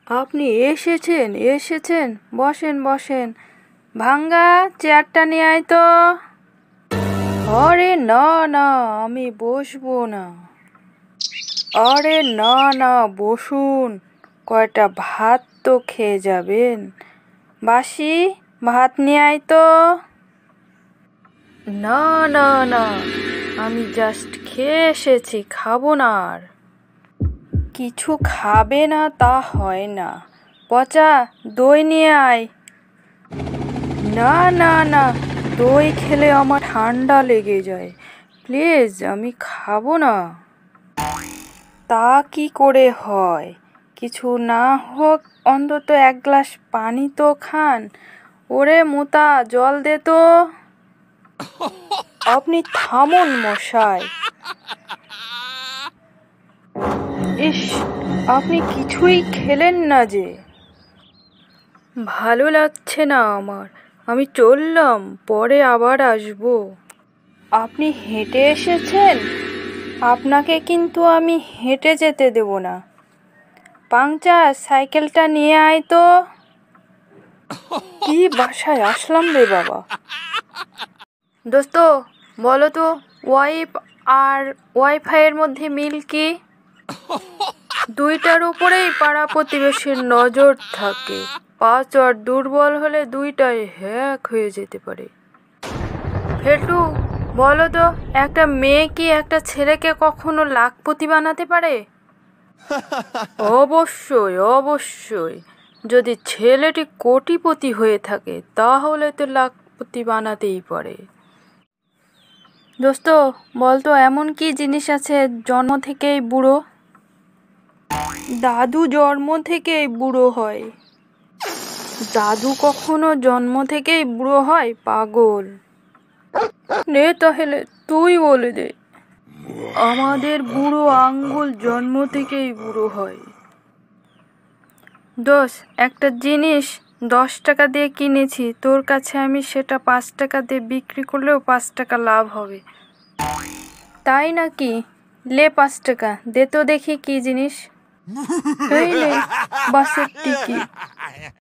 আপনি এসেছেন এসেছেন, বসেন বসেন। ভাঙ্গা, চেয়ারটা নিয়ে আয় তো। আরে না না, আমি বসবো না। আরে না না, বসুন। কয়টা ভাত তো খেয়ে যাবেন। বাসি, ভাত নিয়ে আয় তো। না না না, আমি জাস্ট খেয়ে এসেছি, খাবো না আর। কিছু খাবে না তা হয় না। পচা, দই নিয়ে আয়। না না না, দই খেলে আমার ঠান্ডা লেগে যায়। প্লিজ, আমি খাবো না। তা কি করে হয়? কিছু না হোক, অন্তত এক গ্লাস পানি তো খান। ওরে মোতা, জল দে তো। আপনি থামুন মশাই। ইস, আপনি কিছুই খেলেন না যে। ভালো লাগছে না আমার, আমি চললাম, পরে আবার আসবো। আপনি হেঁটে এসেছেন? আপনাকে কিন্তু আমি হেঁটে যেতে দেব না। পাংচা, সাইকেলটা নিয়ে আয় তো। কি বাসায় আসলাম রে বাবা। দোস্ত, বলো তো, ওয়াইফ আর ওয়াইফাইয়ের মধ্যে মিল কি? দুইটার উপরেই পাড়া প্রতিবেশীর নজর থাকে। পাসওয়ার্ড দুর্বল হলে দুইটাই হ্যাক হয়ে যেতে পারে। ফেটু, বলো তো, একটা মেয়ে কি একটা ছেলেকে কখনো লাখপতি বানাতে পারে? অবশ্যই অবশ্যই, যদি ছেলেটি কোটিপতি হয়ে থাকে তাহলে তো লাখপতি বানাতেই পারে। দোস্ত, বলতো, এমন কি জিনিস আছে জন্ম থেকেই বুড়ো? দাদু জন্ম থেকেই বুড়ো হয়। দাদু কখনো জন্ম থেকেই বুড়ো হয়, পাগল। নে তাহলে তুই বলে দে। আমাদের বুড়ো আঙ্গুল জন্ম থেকেই বুড়ো হয়। দোষ, একটা জিনিস 10 টাকা দিয়ে কিনেছি, তোর কাছে আমি সেটা 5 টাকা দিয়ে বিক্রি করলেও 5 টাকা লাভ হবে। তাই নাকি? লে 5 টাকা দে তো দেখি কি জিনিস। এই নে, বাসের টিকিট।